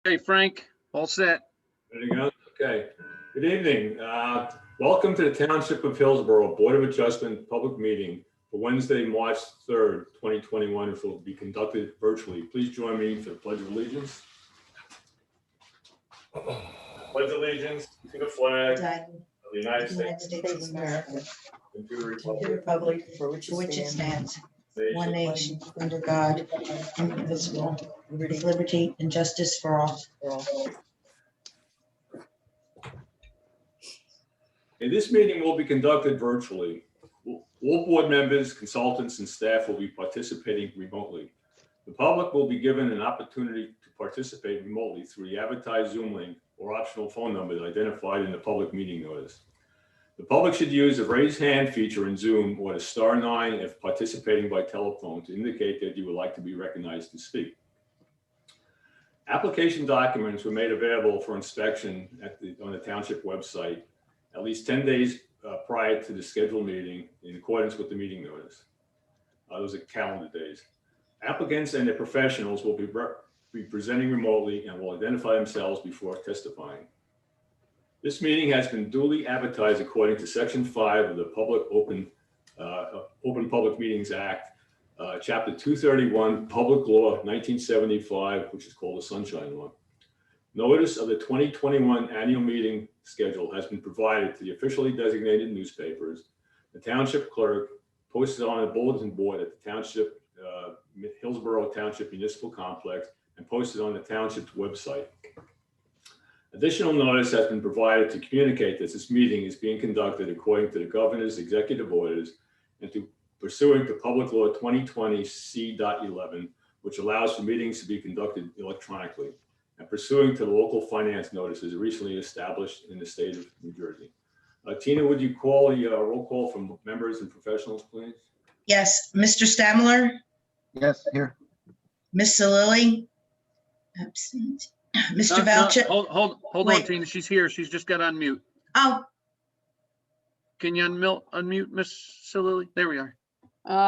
Hey, Frank, all set. Ready to go? Okay. Good evening. Welcome to the Township of Hillsborough Board of Adjustment public meeting for Wednesday, March 3rd, 2021, which will be conducted virtually. Please join me for the Pledge of Allegiance. Pledge allegiance to the flag of the United States of America, and to the to the republic republic for which it stands, one nation, under God, indivisible, with liberty and justice for all. And this meeting will be conducted virtually. All board members, consultants, and staff will be participating remotely. The public will be given an opportunity to participate remotely through the advertised Zoom link or optional phone numbers identified in the public meeting notice. The public should use the raise hand feature in Zoom or the *9 if participating by telephone to indicate that you would like to be recognized to speak. Application documents were made available for inspection on the township website at least 10 days prior to the scheduled meeting in accordance with the meeting notice. Those are calendar days. Applicants and their professionals will be presenting remotely and will identify themselves before testifying. This meeting has been duly advertised according to Section 5 of the Open Public Meetings Act, Chapter 231, Public Law 1975, which is called the Sunshine Law. Notice of the 2021 annual meeting schedule has been provided to the officially designated newspapers, the township clerk, posted on a bulletin board at the township, Hillsborough Township Municipal Complex, and posted on the township's website. Additional notice has been provided to communicate that this meeting is being conducted according to the governor's executive orders and to pursuant to Public Law 2020 C.11, which allows for meetings to be conducted electronically, and pursuing to the local finance notices recently established in the state of New Jersey. Tina, would you call the roll call from members and professionals, please? Yes, Mr. Stamler, Yes, here. Ms. Salili, absent, Mr. No, Valchek. hold on, Wait. Tina. She's here. She's just got on mute. Oh, Can you unmute Miss Salili? There we are.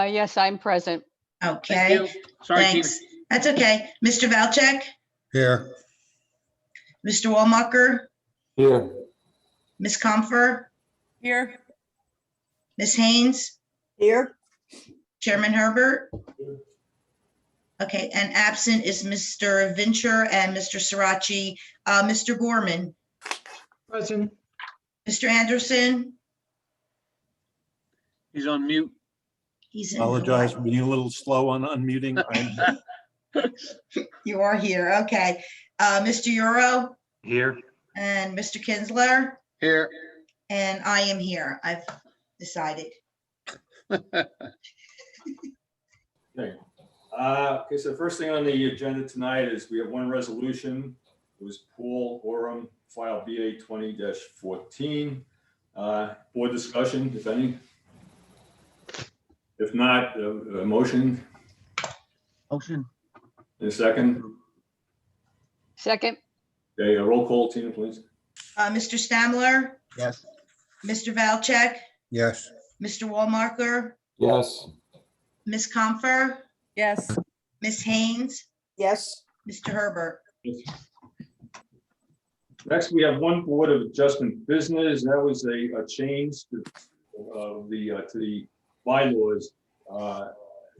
Yes, I'm present. Thank okay, you. Sorry, Tina. thanks. That's okay. Mr. Valchek, Here. Mr. Walmacher, Here. Ms. Comfer, Here. Ms. Haynes, Here. Chairman Herbert. Okay, and absent is Mr. Vincher and Mr. Sirachi. Mr. Gorman, Present. Mr. Anderson, He's on mute. he's in. Apologize for being a little slow on unmuting. You are here, okay. Mr. Euro Here. and Mr. Kinsler, Here. and I am here. I've decided. Okay. Okay, so the first thing on the agenda tonight is we have one resolution. It was Paul Oram, file BA 20-14. Board discussion, if any. If not, a motion Motion. in a second. Second. Okay, a roll call, Tina, please. Mr. Stamler, Yes. Mr. Valchek, Yes. Mr. Walmacher, Yes. Ms. Comfer, Yes. Ms. Haynes, Yes. Mr. Herbert. Next, we have one Board of Adjustment business. That was a change to the bylaws,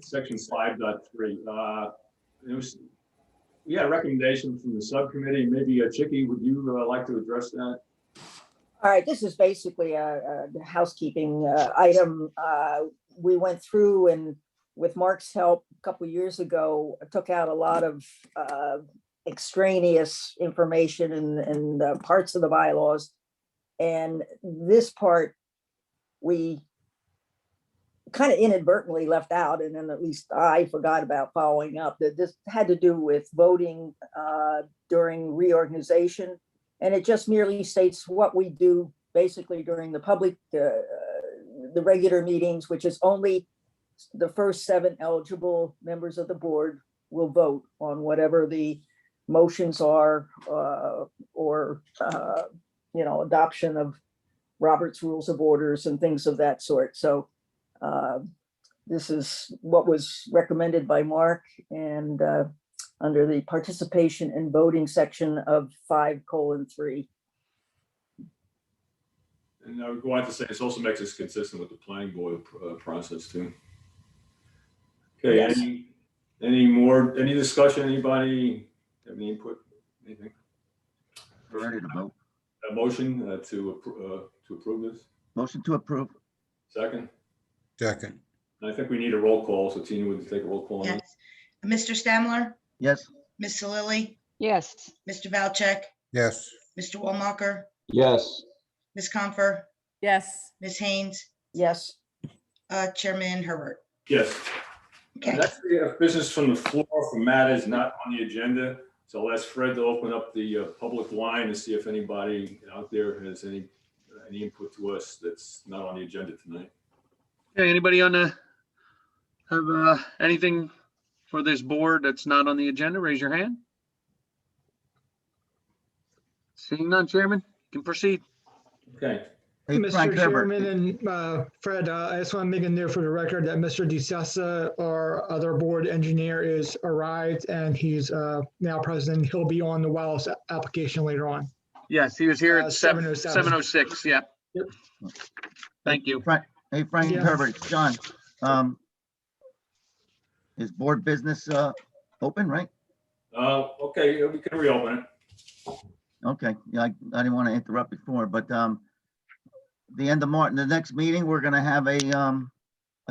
section 5.3. We had a recommendation from the subcommittee. Maybe Chicky, would you like to address that? All right, this is basically a housekeeping item. We went through and with Mark's help a couple years ago, took out a lot of extraneous information and parts of the bylaws. And this part, we kind of inadvertently left out, and then at least I forgot about following up, that this had to do with voting during reorganization. And it just merely states what we do basically during the public, the regular meetings, which is only the first 7 eligible members of the board will vote on whatever the motions are or adoption of Robert's Rules of Orders and things of that sort. So this is what was recommended by Mark, and under the participation and voting section of 5:3. And I would go on to say this also makes us consistent with the planning board process too. Okay, Yes. any discussion? Anybody have any input? Anything? We're ready to vote. A motion to approve this? Motion to approve. Second? Second. I think we need a roll call, so Tina would take a roll call on that. Yes. Mr. Stamler, Yes. Ms. Salili, Yes. Mr. Valchek, Yes. Mr. Walmacher, Yes. Ms. Comfer, Yes. Ms. Haynes, Yes, Chairman Herbert. Yes. Okay. That's the business from the floor from matters not on the agenda. So I'll ask Fred to open up the public line to see if anybody out there has any input to us that's not on the agenda tonight. Okay, anybody on the, have anything for this board that's not on the agenda? Raise your hand. Seeing none, Chairman, you can proceed. Okay. Hey, Frank Mr. Herbert. Chairman and Fred, I just want to make a note for the record that Mr. DeSessa, our other board engineer, is arrived and he's now present. He'll be on the WELLS application later on. Yes, he was here at 7:07. 7:06, yeah. Yep. Thank you. Hey, Frank Yeah. Herbert, it's John. Is board business open, right? Okay, we can reopen it. Okay, yeah, I didn't want to interrupt before, but the end of March, the next meeting, we're gonna have a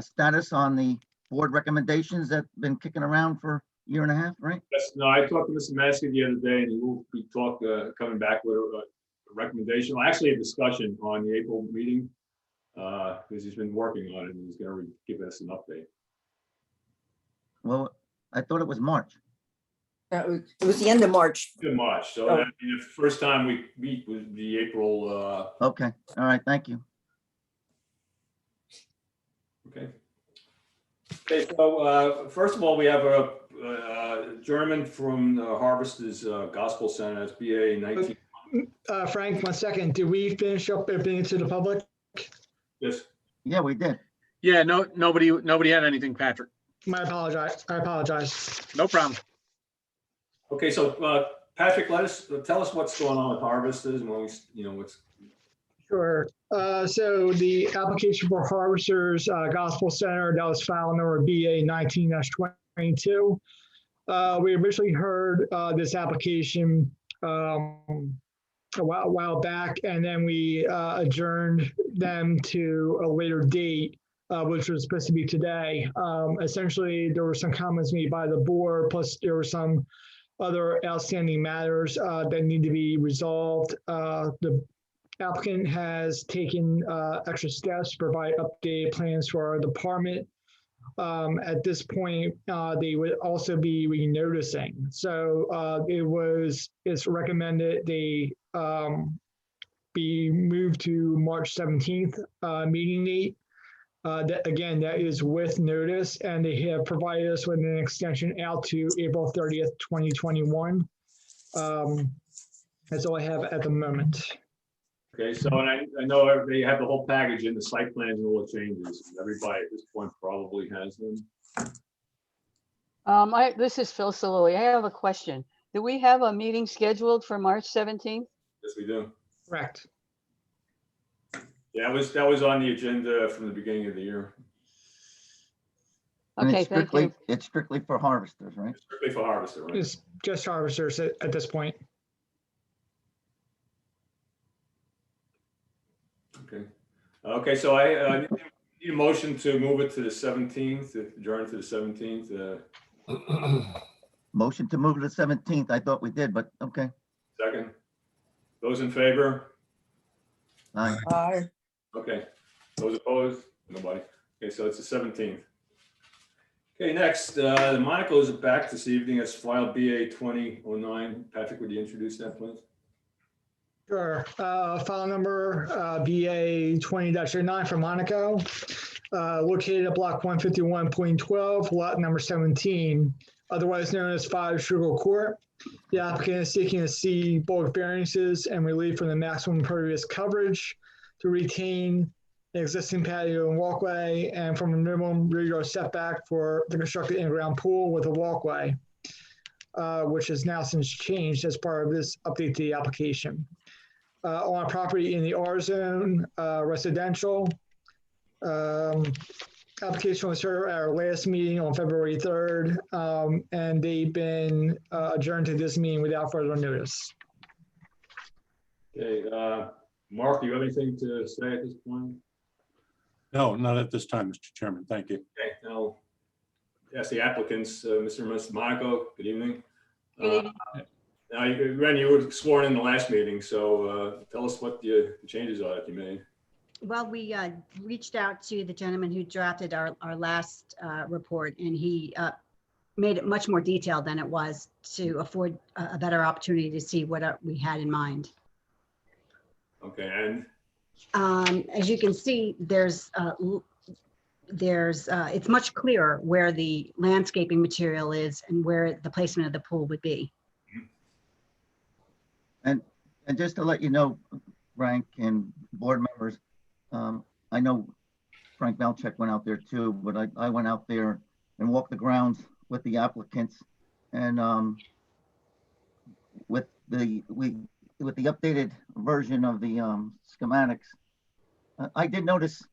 status on the board recommendations that's been kicking around for a year and a half, right? Yes, no, I talked to Mr. Maskey the other day and he will be coming back with a recommendation, well, actually a discussion on the April meeting. Because he's been working on it and he's gonna give us an update. Well, I thought it was March. it was the end of March. Good March, so Oh. that'd be the first time we meet with the April, Okay, all right, thank you. okay. Okay, so first of all, we have a German from Harvester's Gospel Center, that's BA 19. Frank, 1 second. Did we finish up opening to the public? Yes, Yeah, we did. Yeah, nobody had anything, Patrick. I apologize. No problem. okay, so Patrick, tell us what's going on with Harvesters and when what's, Sure. So the application for Harvesters Gospel Center, that was file number BA 19-22. We originally heard this application a while back, and then we adjourned them to a later date, which was supposed to be today. Essentially, there were some comments made by the board, plus there were some other outstanding matters that need to be resolved. The applicant has taken extra steps to provide updated plans for our department. At this point, they would also be renoticing. So it's recommended they be moved to March 17th meeting date. That is with notice, and they have provided us with an extension out to April 30th, 2021. That's all I have at the moment. okay, so and I know they have the whole package in the site plans and all the changes. Everybody at this point probably has them. This is Phil Sololi. I have a question. Do we have a meeting scheduled for March 17th? Yes, we do. Correct. Yeah, that was on the agenda from the beginning of the year. And Okay, it's thank you. It's strictly for harvesters, right? Strictly for Harvester, right? It's just harvesters at this point. Okay. Okay, so I need a motion to move it to the 17th, adjourn to the 17th. Motion to move to the 17th. I thought we did, but okay. Second. Those in favor? Aye. Okay. Those opposed? Nobody. Okay, so it's the 17th. Okay, next, the Monacos are back this evening. It's file BA 2009. Patrick, would you introduce that, please? Sure. File number BA 20-09 for Monaco, located at block 151.12, lot number 17, otherwise known as 5 Sugar Court. The applicant is seeking to see bulk variances and relief from the maximum impervious coverage to retain an existing patio and walkway, and from a minimum rear yard setback for the constructed in-ground pool with a walkway. which has now since changed as part of this update to the application. On a property in the R zone, residential. Application was heard at our last meeting on February 3rd, and they've been adjourned to this meeting without further notice. Okay, Mark, do you have anything to say at this point? No, not at this time, Mr. Chairman. Thank you. Okay, now, ask the applicants, Mr. and Ms. Monaco, good evening. Good evening. Now, Ren, you were sworn in the last meeting, so tell us what the changes are that you made. Well, we reached out to the gentleman who drafted our last report, and he made it much more detailed than it was to afford a better opportunity to see what we had in mind. Okay, and as you can see, it's much clearer where the landscaping material is and where the placement of the pool would be. And just to let you know, Frank and board members, I know Frank Valchek went out there too, but I went out there and walked the grounds with the applicants, and with the updated version of the schematics, I did notice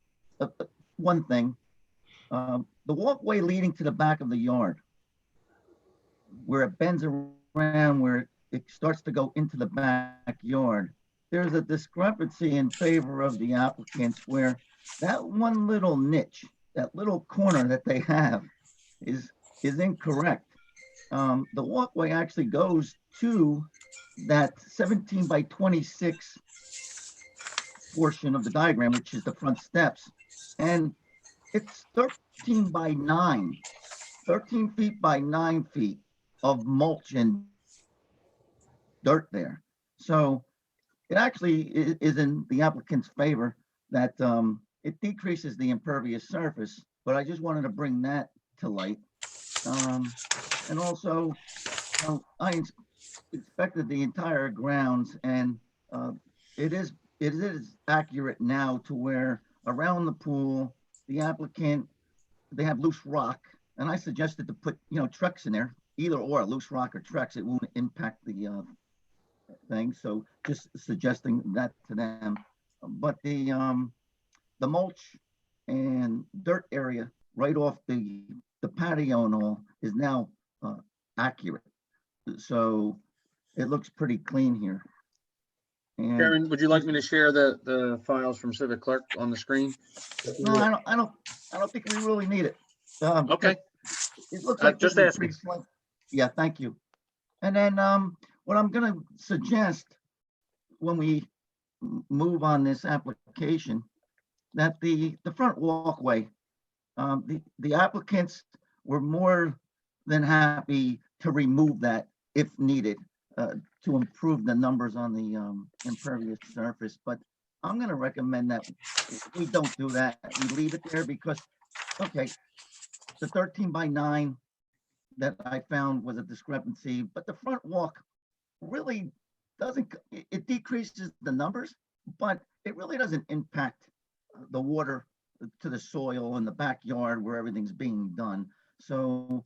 one thing. The walkway leading to the back of the yard, where it bends around, where it starts to go into the backyard, there's a discrepancy in favor of the applicants where that one little niche, that little corner that they have is incorrect. The walkway actually goes to that 17 by 26 portion of the diagram, which is the front steps. And it's 13 by 9, 13 feet by 9 feet of mulch and dirt there. So it actually is in the applicant's favor that it decreases the impervious surface, but I just wanted to bring that to light. And also, I inspected the entire grounds, and it is accurate now to where around the pool, the applicant, they have loose rock, and I suggested to put, trucks in there, either or, loose rock or trucks. It won't impact the thing. So just suggesting that to them. But the mulch and dirt area right off the patio and all is now accurate. So it looks pretty clean here. And Chairman, would you like me to share the files from Civic Clerk on the screen? no, I don't think we really need it. Okay, It looks like just this is asking. pretty slim. Yeah, thank you. And then what I'm going to suggest when we move on this application, that the front walkway, the applicants were more than happy to remove that if needed to improve the numbers on the impervious surface. But I'm going to recommend that we don't do that. We leave it there because, okay, the 13 by 9 that I found was a discrepancy, but the front walk really doesn't, it decreases the numbers, but it really doesn't impact the water to the soil in the backyard where everything's being done. So,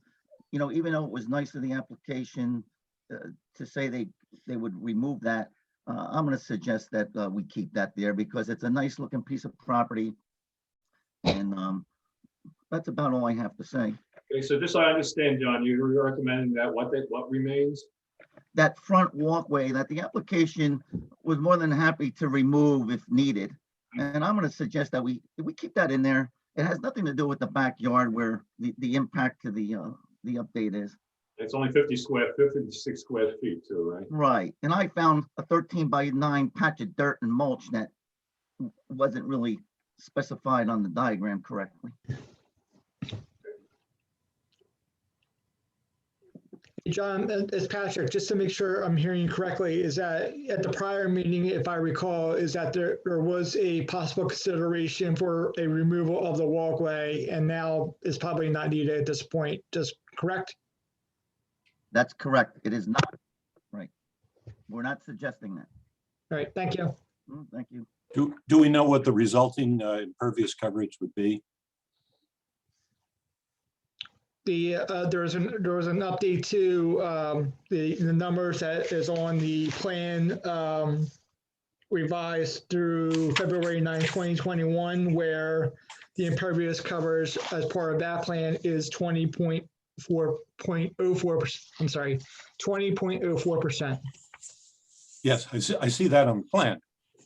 even though it was nice of the application to say they would remove that, I'm going to suggest that we keep that there because it's a nice looking piece of property. And that's about all I have to say. okay, so just so I understand, John, you're recommending that what remains? That front walkway that the application was more than happy to remove if needed. And I'm going to suggest that we keep that in there. It has nothing to do with the backyard where the impact to the update is. It's only 56 square feet too, right? Right. And I found a 13 by 9 patch of dirt and mulch that wasn't really specified on the diagram correctly. John, it's Patrick, just to make sure I'm hearing you correctly, is that at the prior meeting, if I recall, is that there was a possible consideration for a removal of the walkway, and now it's probably not needed at this point, just correct? That's correct. It is not. Right. We're not suggesting that. All right, thank you. Thank you. Do we know what the resulting impervious coverage would be? there was an update to the numbers that is on the plan revised through February 9, 2021, where the impervious covers as part of that plan is 20.04%. I'm sorry, 20.04%. Yes, I see that on the plan,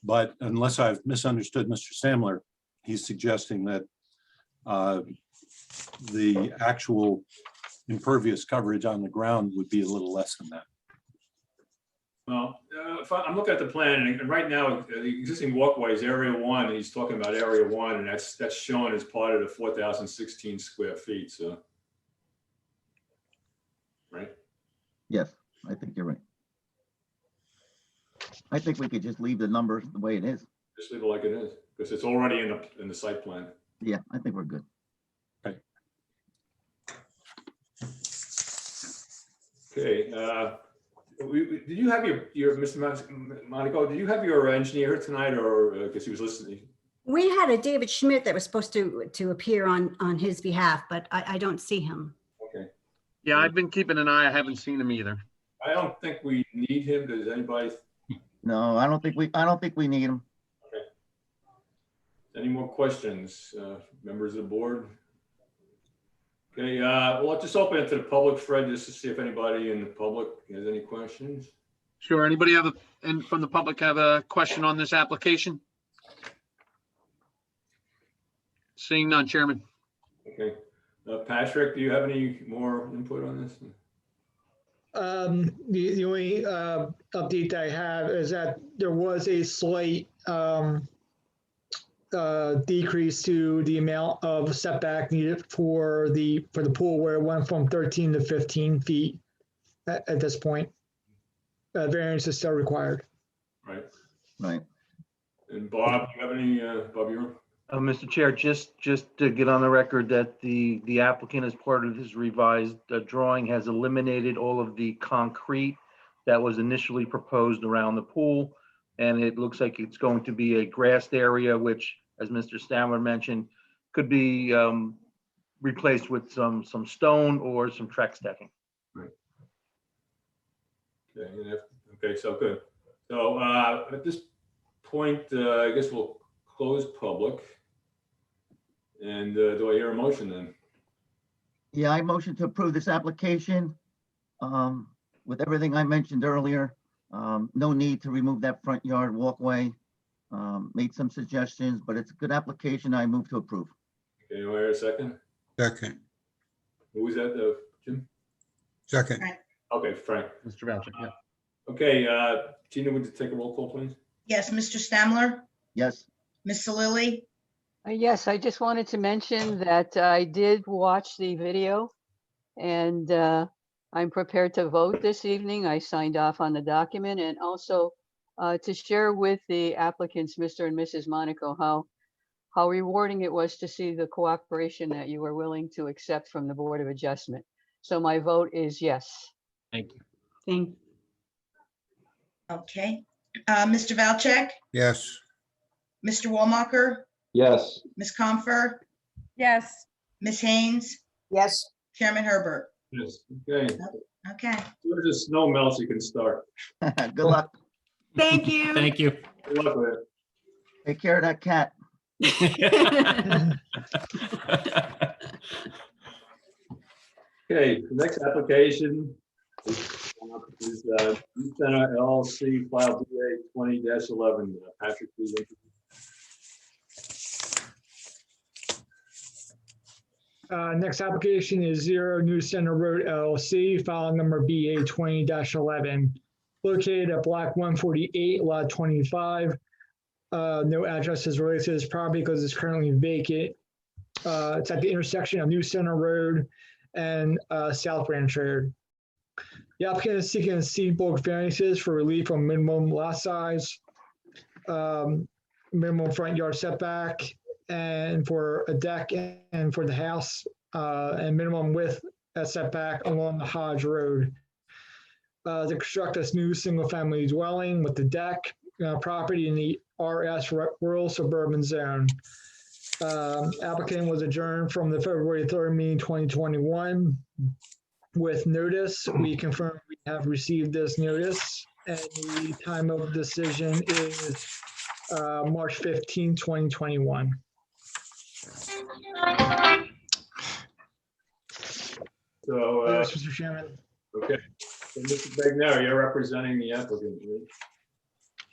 but unless I've misunderstood Mr. Samler, he's suggesting that the actual impervious coverage on the ground would be a little less than that. Well, if I'm looking at the plan, and right now, the existing walkway is area 1, and he's talking about area 1, and that's shown as part of the 4,016 square feet, so. Right? Yes, I think you're right. I think we could just leave the numbers the way it is. Just leave it like it is, because it's already in the site plan. Yeah, I think we're good. Okay, did you have your Mr. Monaco, did you have your engineer here tonight, or because he was listening? We had a David Schmidt that was supposed to appear on his behalf, but I don't see him. Okay. Yeah, I've been keeping an eye. I haven't seen him either. I don't think we need him. Does anybody? No, I don't think we need them. Okay. Any more questions, members of the board? Okay, well, let's just open it to the public, Fred, just to see if anybody in the public has any questions. Sure. Anybody from the public have a question on this application? Seeing none, Chairman. Okay. Patrick, do you have any more input on this? The only update that I have is that there was a slight decrease to the amount of setback needed for the pool, where it went from 13 to 15 feet at this point. Variance is still required. Right. Right. And Bob, do you have any, Bob, you're? Mr. Chair, just to get on the record that the applicant, as part of his revised drawing, has eliminated all of the concrete that was initially proposed around the pool. And it looks like it's going to be a grassed area, which, as Mr. Stamler mentioned, could be replaced with some stone or some Trex decking. Right. Okay, so good. So at this point, I guess we'll close public. And do I hear a motion then? Yeah, I motion to approve this application with everything I mentioned earlier. No need to remove that front yard walkway. Made some suggestions, but it's a good application. I move to approve. Okay, do I hear a second? Second. Who was that, Jim? Second. Okay, Frank. Mr. Boucher, yeah. Okay, Tina, would you take a roll call, please? Yes, Mr. Stamler, Yes. Ms. Salili, Yes, I just wanted to mention that I did watch the video, and I'm prepared to vote this evening. I signed off on the document, and also to share with the applicants, Mr. and Mrs. Monaco, how rewarding it was to see the cooperation that you were willing to accept from the Board of Adjustment. So my vote is yes. Thank you. Thank. okay. Mr. Valchek, Yes. Mr. Walmacher, Yes. Ms. Comfer, yes, Ms. Haynes, Yes, Chairman Herbert. Yes. Okay. Okay, As soon as the snow melts, you can start. Good luck. Thank you. Thank you. Good luck with it. Take care of that cat. Okay, the next application is Youth Center LLC, file BA 20-11. Patrick, please. Next application is 0 New Center Road LLC, file number BA 20-11, located at block 148, lot 25. No address is related to this property because it's currently vacant. It's at the intersection of New Center Road and South Branch Road. The applicant is seeking to see bulk variances for relief from minimum lot size, minimum front yard setback, and for a deck and for the house, and minimum width setback along the Hodge Road. To construct this new single-family dwelling with the deck property in the RS rural suburban zone. Applicant was adjourned from the February 3rd meeting 2021 with notice. We confirm we have received this notice, and the time of decision is March 15, 2021. So, Yes, Mr. Chairman. okay. So, Mr. Bagnell, you're representing the applicant, right?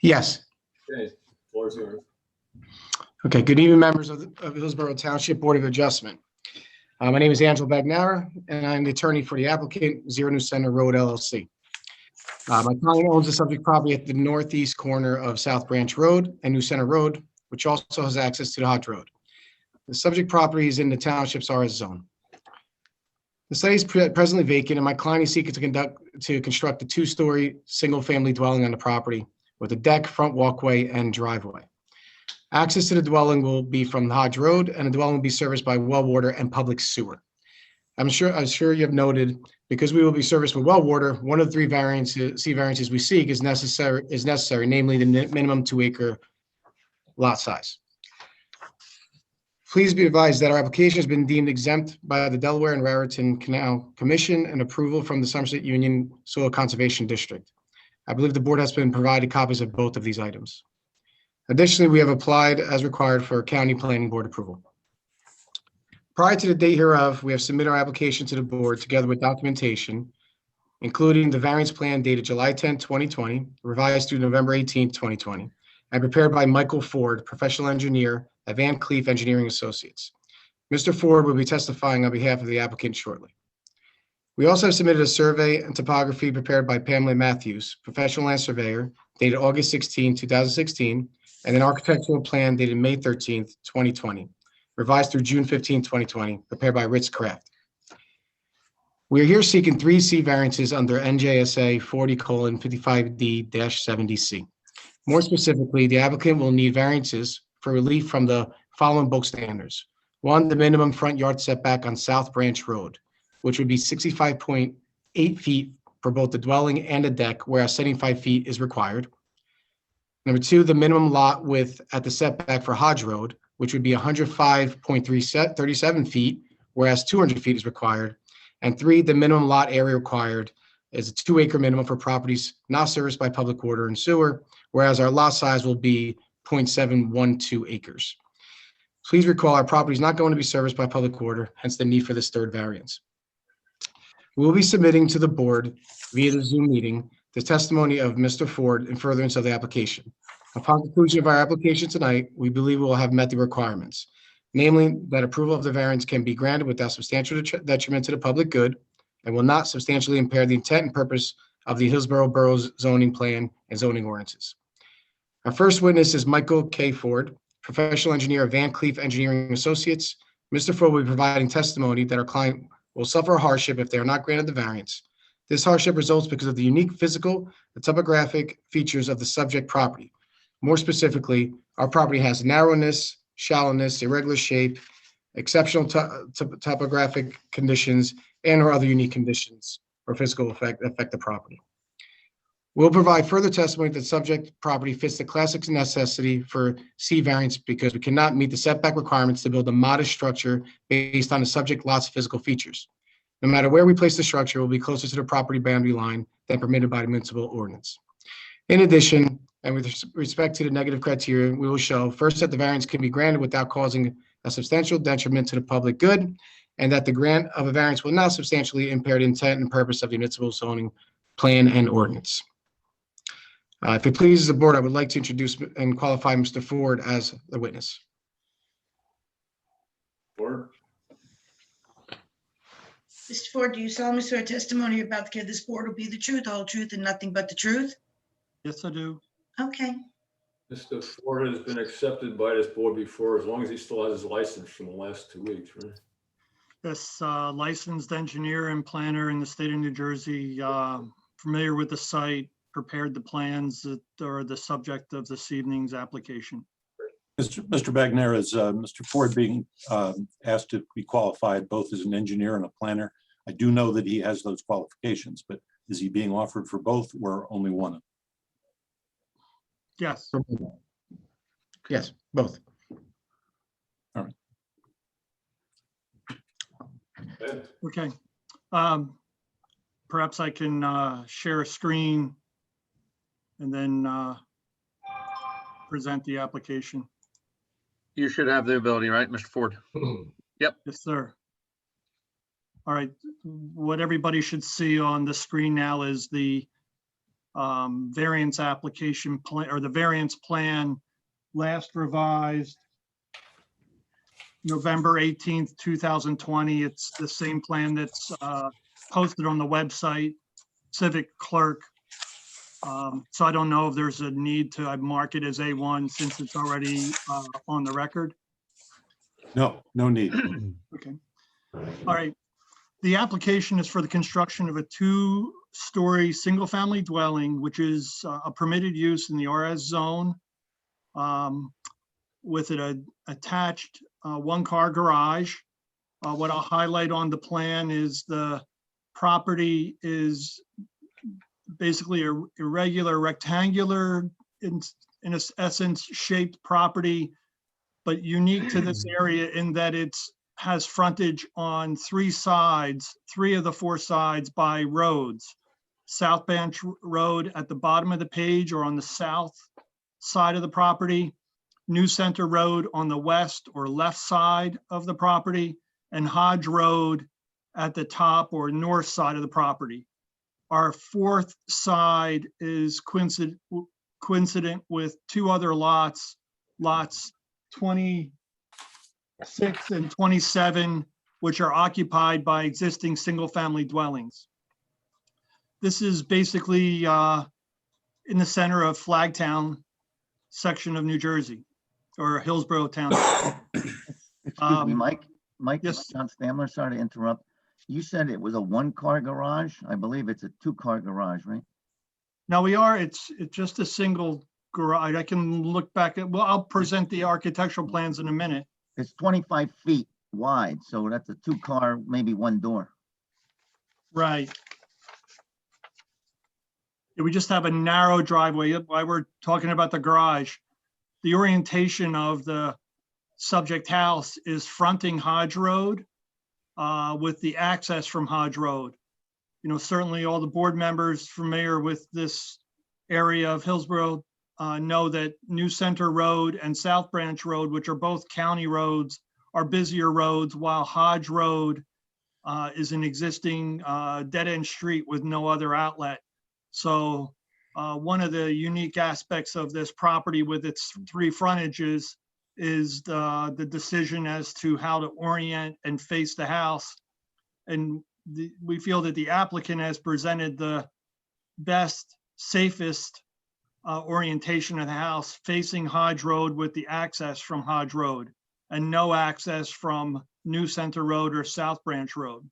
Yes. Okay, floor is yours. Okay. Good evening, members of Hillsborough Township Board of Adjustment. My name is Angelo Bagnara, and I'm the attorney for the applicant, Zero New Center Road LLC. My client owns the subject property at the northeast corner of South Branch Road and New Center Road, which also has access to the Hodge Road. The subject property is in the Township's RS zone. The site is presently vacant, and my client is seeking to construct a two-story, single-family dwelling on the property with a deck, front walkway, and driveway. Access to the dwelling will be from the Hodge Road, and the dwelling will be serviced by well water and public sewer. I'm sure you have noted, because we will be serviced with well water, one of the three variances we seek is necessary, namely the minimum 2-acre lot size. Please be advised that our application has been deemed exempt by the Delaware and Raritan Canal Commission and approval from the Somerset Union Soil Conservation District. I believe the board has been provided copies of both of these items. Additionally, we have applied as required for county planning board approval. Prior to the date hereof, we have submitted our application to the board together with documentation, including the variance plan dated July 10, 2020, revised through November 18, 2020, and prepared by Michael Ford, professional engineer at Van Cleef Engineering Associates. Mr. Ford will be testifying on behalf of the applicant shortly. We also have submitted a survey and topography prepared by Pamela Matthews, professional land surveyor, dated August 16, 2016, and an architectural plan dated May 13, 2020, revised through June 15, 2020, prepared by Ritz Craft. We are here seeking 3 C variances under NJSA 40:55D-70C. More specifically, the applicant will need variances for relief from the following bulk standards. 1, the minimum front yard setback on South Branch Road, which would be 65.8 feet for both the dwelling and the deck, whereas 75 feet is required. Number 2, the minimum lot width at the setback for Hodge Road, which would be 105.37 feet, whereas 200 feet is required. And 3, the minimum lot area required is a 2-acre minimum for properties not serviced by public water and sewer, whereas our lot size will be 0.712 acres. Please recall our property is not going to be serviced by public water, hence the need for this third variance. We will be submitting to the board via the Zoom meeting the testimony of Mr. Ford in furtherance of the application. Upon conclusion of our application tonight, we believe we will have met the requirements, namely that approval of the variance can be granted without substantial detriment to the public good and will not substantially impair the intent and purpose of the Hillsborough Borough's zoning plan and zoning ordinances. Our first witness is Michael K. Ford, professional engineer of Van Cleef Engineering Associates. Mr. Ford will be providing testimony that our client will suffer hardship if they are not granted the variance. This hardship results because of the unique physical and topographic features of the subject property. More specifically, our property has narrowness, shallowness, irregular shape, exceptional topographic conditions, and/or other unique conditions or physical affect the property. We'll provide further testimony that the subject property fits the classic necessity for C variance because we cannot meet the setback requirements to build a modest structure based on the subject lot's physical features. No matter where we place the structure, it will be closer to the property boundary line than permitted by the municipal ordinance. In addition, and with respect to the negative criteria, we will show first that the variance can be granted without causing a substantial detriment to the public good, and that the grant of a variance will not substantially impair the intent and purpose of the municipal zoning plan and ordinance. If it pleases the board, I would like to introduce and qualify Mr. Ford as the witness. Ford? Mr. Ford, do you solemnly swear testimony you're about to give this board will be the truth, the whole truth, and nothing but the truth? Yes, I do. Okay. Mr. Ford has been accepted by this board before, as long as he still has his license from the last 2 weeks, right? Yes, licensed engineer and planner in the state of New Jersey, familiar with the site, prepared the plans that are the subject of this evening's application. Mr. Bagnara, is Mr. Ford being asked to be qualified both as an engineer and a planner? I do know that he has those qualifications, but is he being offered for both or only one? Yes. Yes, both. All right. Okay. Perhaps I can share a screen and then present the application. You should have the ability, right, Mr. Ford? Yes, sir. All right. What everybody should see on the screen now is the variance application plan, or the variance plan, last revised November 18th, 2020. It's the same plan that's posted on the website, Civic Clerk. So I don't know if there's a need to mark it as A1 since it's already on the record. No, no need. Okay. All right. The application is for the construction of a 2-story single-family dwelling, which is a permitted use in the RS zone, with an attached 1-car garage. What I'll highlight on the plan is the property is basically a irregular rectangular, in essence, shaped property, but unique to this area in that it's has frontage on 3 sides, 3 of the 4 sides by roads. South Branch Road at the bottom of the page or on the south side of the property, New Center Road on the west or left side of the property, and Hodge Road at the top or north side of the property. Our 4th side is coincident with 2 other lots, lots 26 and 27, which are occupied by existing single-family dwellings. This is basically in the center of Flagtown section of New Jersey, or Hillsborough Township. Excuse me, Mike. Mike, yes. John Stamler, sorry to interrupt. You said it was a 1-car garage. I believe it's a 2-car garage, right? Now it's just a single garage. I can look back at, well, I'll present the architectural plans in a minute. It's 25 feet wide, so that's a 2-car, maybe 1 door. Right. Yeah, we just have a narrow driveway. Why we're talking about the garage. The orientation of the subject house is fronting Hodge Road with the access from Hodge Road. You know, certainly all the board members familiar with this area of Hillsborough know that New Center Road and South Branch Road, which are both county roads, are busier roads, while Hodge Road is an existing dead-end street with no other outlet. So one of the unique aspects of this property with its 3 frontages is the decision as to how to orient and face the house. And we feel that the applicant has presented the best, safest orientation of the house, facing Hodge Road with the access from Hodge Road and no access from New Center Road or South Branch Road.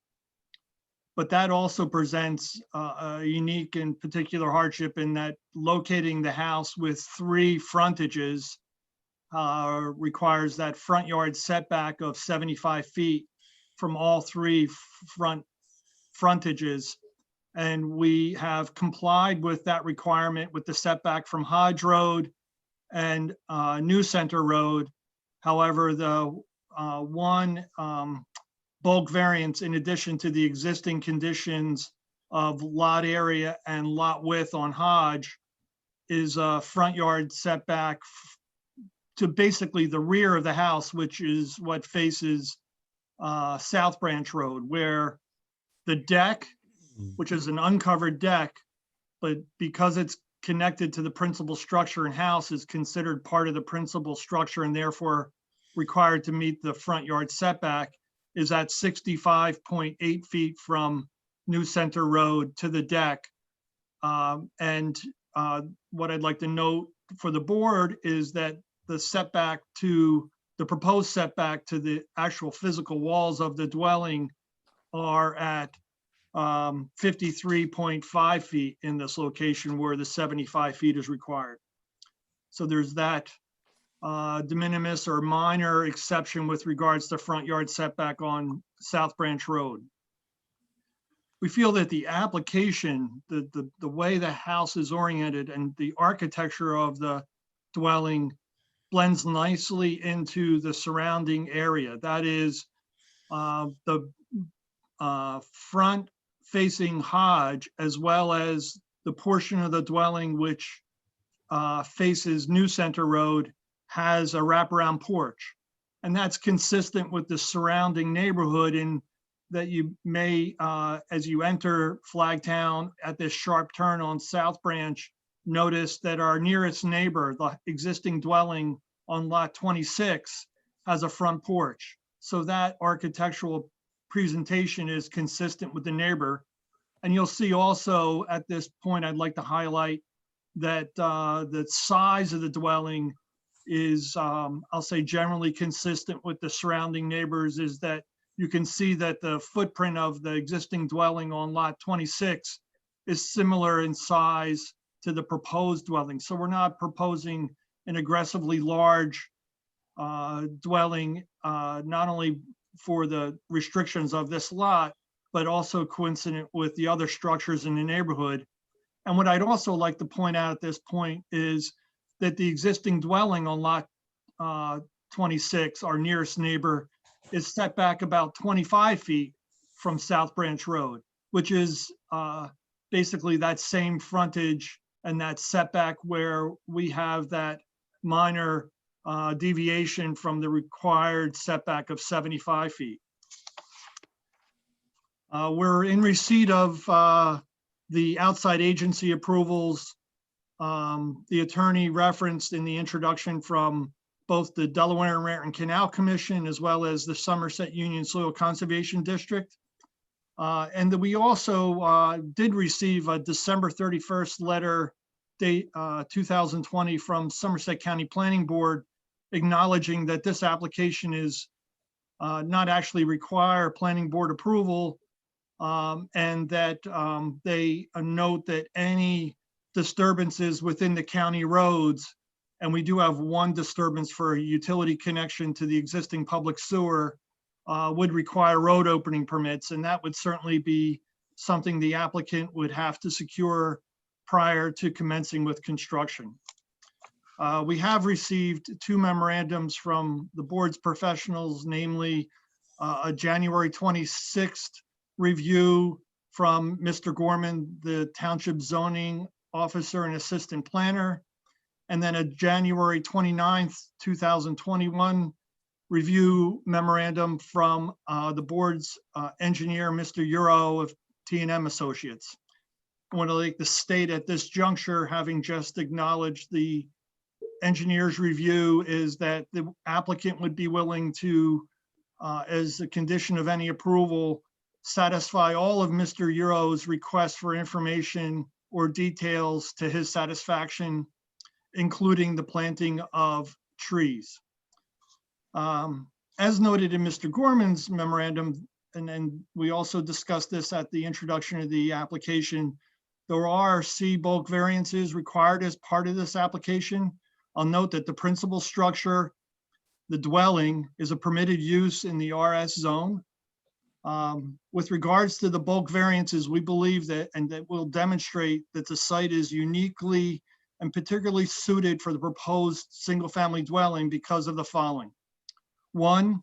But that also presents a unique and particular hardship in that locating the house with 3 frontages requires that front yard setback of 75 feet from all 3 frontages. And we have complied with that requirement with the setback from Hodge Road and New Center Road. However, the one bulk variance, in addition to the existing conditions of lot area and lot width on Hodge, is a front yard setback to basically the rear of the house, which is what faces South Branch Road, where the deck, which is an uncovered deck, but because it's connected to the principal structure and house, is considered part of the principal structure and therefore required to meet the front yard setback, is at 65.8 feet from New Center Road to the deck. And what I'd like to note for the board is that the setback to the proposed setback to the actual physical walls of the dwelling are at 53.5 feet in this location where the 75 feet is required. So there's that de minimis or minor exception with regards to front yard setback on South Branch Road. We feel that the application, the way the house is oriented and the architecture of the dwelling blends nicely into the surrounding area. That is, the front facing Hodge, as well as the portion of the dwelling which faces New Center Road, has a wraparound porch. And that's consistent with the surrounding neighborhood in that you may, as you enter Flagtown at this sharp turn on South Branch, notice that our nearest neighbor, the existing dwelling on lot 26, has a front porch. So that architectural presentation is consistent with the neighbor. And you'll see also at this point, I'd like to highlight that the size of the dwelling is, I'll say, generally consistent with the surrounding neighbors, is that you can see that the footprint of the existing dwelling on lot 26 is similar in size to the proposed dwelling. So we're not proposing an aggressively large dwelling, not only for the restrictions of this lot, but also coincident with the other structures in the neighborhood. And what I'd also like to point out at this point is that the existing dwelling on lot 26, our nearest neighbor, is set back about 25 feet from South Branch Road, which is basically that same frontage and that setback where we have that minor deviation from the required setback of 75 feet. We're in receipt of the outside agency approvals. The attorney referenced in the introduction from both the Delaware and Raritan Canal Commission, as well as the Somerset Union Soil Conservation District. And that we also did receive a December 31st letter, date 2020, from Somerset County Planning Board, acknowledging that this application is not actually require planning board approval, and that they note that any disturbances within the county roads, and we do have one disturbance for a utility connection to the existing public sewer, would require road opening permits, and that would certainly be something the applicant would have to secure prior to commencing with construction. We have received 2 memorandums from the board's professionals, namely a January 26th review from Mr. Gorman, the Township Zoning Officer and Assistant Planner, and then a January 29th, 2021 review memorandum from the board's engineer, Mr. Euro of T&M Associates. I want to like to state at this juncture, having just acknowledged the engineer's review, is that the applicant would be willing to, as a condition of any approval, satisfy all of Mr. Euro's requests for information or details to his satisfaction, including the planting of trees. As noted in Mr. Gorman's memorandum, and then we also discussed this at the introduction of the application, there are C bulk variances required as part of this application. I'll note that the principal structure, the dwelling, is a permitted use in the RS zone. With regards to the bulk variances, we believe that, and that will demonstrate that the site is uniquely and particularly suited for the proposed single-family dwelling because of the following. 1,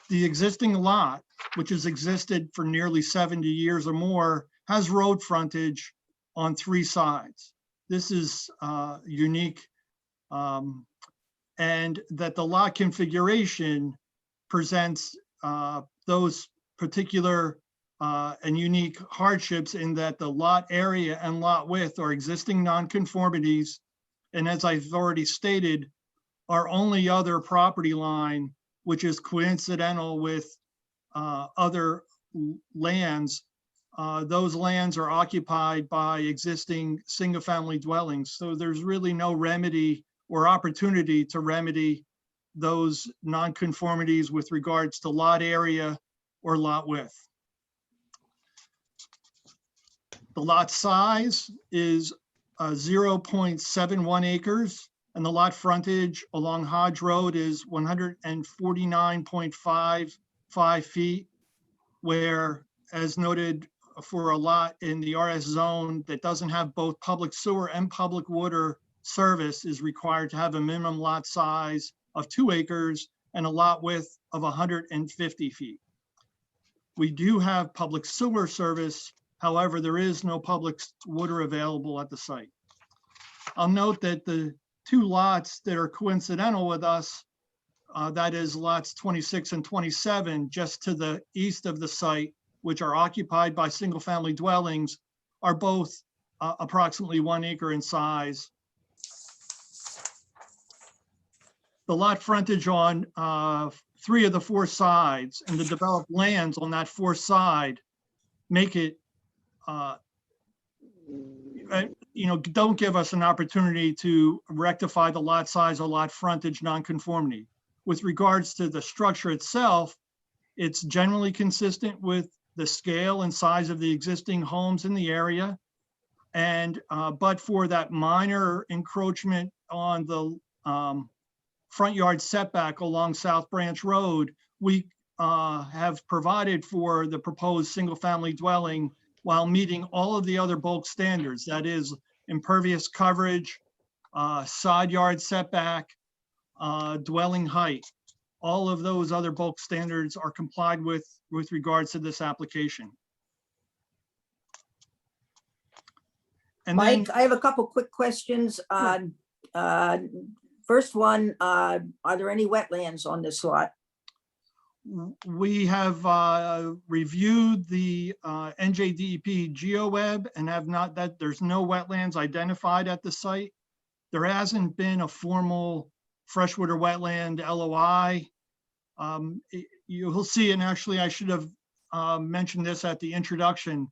the existing lot, which has existed for nearly 70 years or more, has road frontage on 3 sides. This is unique, and that the lot configuration presents those particular and unique hardships in that the lot area and lot width are existing nonconformities, and as I've already stated, our only other property line, which is coincidental with other lands, those lands are occupied by existing single-family dwellings. So there's really no remedy or opportunity to remedy those nonconformities with regards to lot area or lot width. The lot size is 0.71 acres, and the lot frontage along Hodge Road is 149.55 feet, where, as noted, for a lot in the RS zone that doesn't have both public sewer and public water service, is required to have a minimum lot size of 2 acres and a lot width of 150 feet. We do have public sewer service. However, there is no public water available at the site. I'll note that the two lots that are coincidental with us, that is lots 26 and 27, just to the east of the site, which are occupied by single-family dwellings, are both approximately 1 acre in size. The lot frontage on 3 of the 4 sides and the developed lands on that 4th side make it, don't give us an opportunity to rectify the lot size or lot frontage nonconformity. With regards to the structure itself, it's generally consistent with the scale and size of the existing homes in the area. And but for that minor encroachment on the front yard setback along South Branch Road, we have provided for the proposed single-family dwelling while meeting all of the other bulk standards. That is impervious coverage, side yard setback, dwelling height. All of those other bulk standards are complied with regards to this application. And Mike, then, I have a couple quick questions. First one, are there any wetlands on this lot? we have reviewed the NJDEP GeoWeb and have not, that there's no wetlands identified at the site. There hasn't been a formal freshwater wetland LOI. You'll see, and actually I should have mentioned this at the introduction.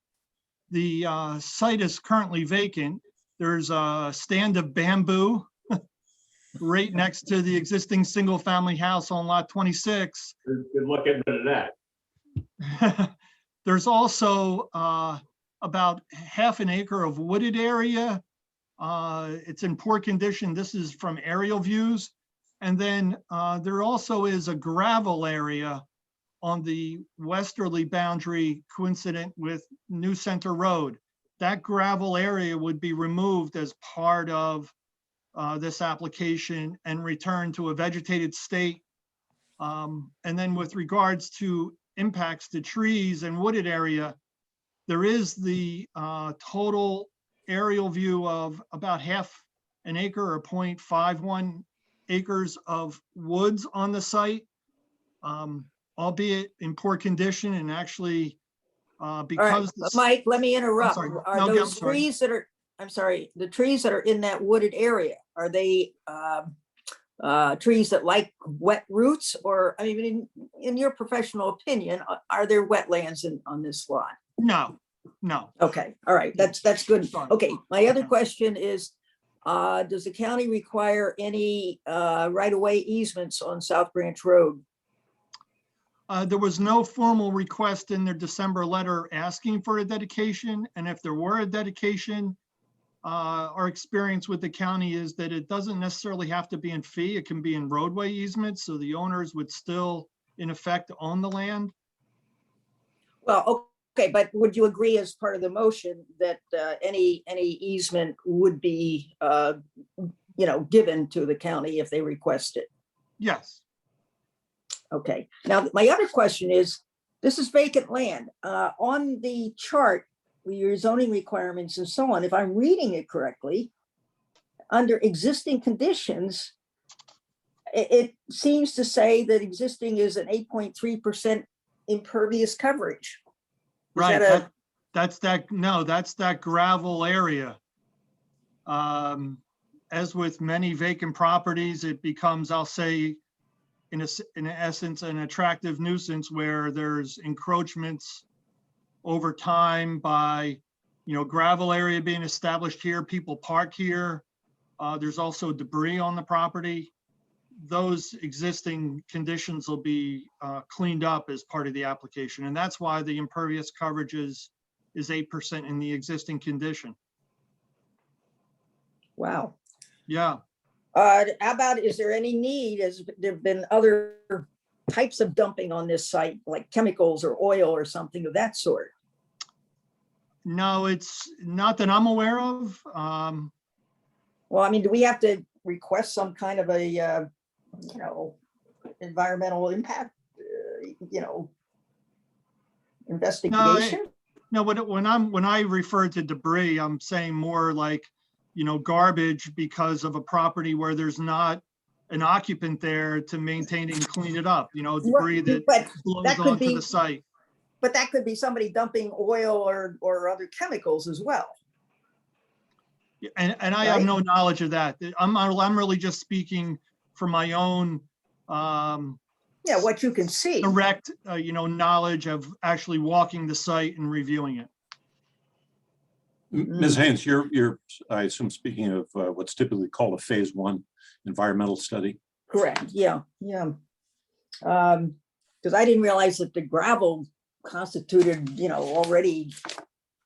The site is currently vacant. There's a stand of bamboo right next to the existing single-family house on lot 26. Good luck getting rid of that. There's also about half an acre of wooded area. It's in poor condition. This is from aerial views. And then there also is a gravel area on the westerly boundary coincident with New Center Road. That gravel area would be removed as part of this application and returned to a vegetated state. And then with regards to impacts to trees and wooded area, there is the total aerial view of about half an acre or 0.51 acres of woods on the site, albeit in poor condition, and actually because— All right, Mike, let me interrupt. sorry. Are No, I'm those sorry. trees that are, I'm sorry, the trees that are in that wooded area, are they trees that like wet roots? Or, I mean, in your professional opinion, are there wetlands on this lot? No, no. Okay, all right, that's good. Sorry. Okay, my other question is, does the county require any right-of-way easements on South Branch Road? There was no formal request in their December letter asking for a dedication. And if there were a dedication, our experience with the county is that it doesn't necessarily have to be in fee. It can be in roadway easements. So the owners would still, in effect, own the land. Well, okay, but would you agree as part of the motion that any easement would be, given to the county if they request it? Yes. Okay, now my other question is, this is vacant land. On the chart, with your zoning requirements and so on, if I'm reading it correctly, under existing conditions, it seems to say that existing is an 8.3% impervious coverage. Right, that's that gravel area. As with many vacant properties, it becomes, I'll say, in essence, an attractive nuisance where there's encroachments over time by, gravel area being established here, people park here. There's also debris on the property. Those existing conditions will be cleaned up as part of the application. And that's why the impervious coverage is 8% in the existing condition. Wow. Yeah. How about, is there any need, has there been other types of dumping on this site, like chemicals or oil or something of that sort? No, it's not that I'm aware of. Well, I mean, do we have to request some kind of a, environmental impact, investigation? No, when I refer to debris, I'm saying more like, garbage because of a property where there's not an occupant there to maintain and clean it up, debris that But blows that could onto be, the site. but that could be somebody dumping oil or other chemicals as well. And I have Right. no knowledge of that. I'm really just speaking from my own Yeah, what you can see. direct, knowledge of actually walking the site and reviewing it. Ms. Haynes, you're, I assume, speaking of what's typically called a phase 1 environmental study. Correct, yeah. Because I didn't realize that the gravel constituted, already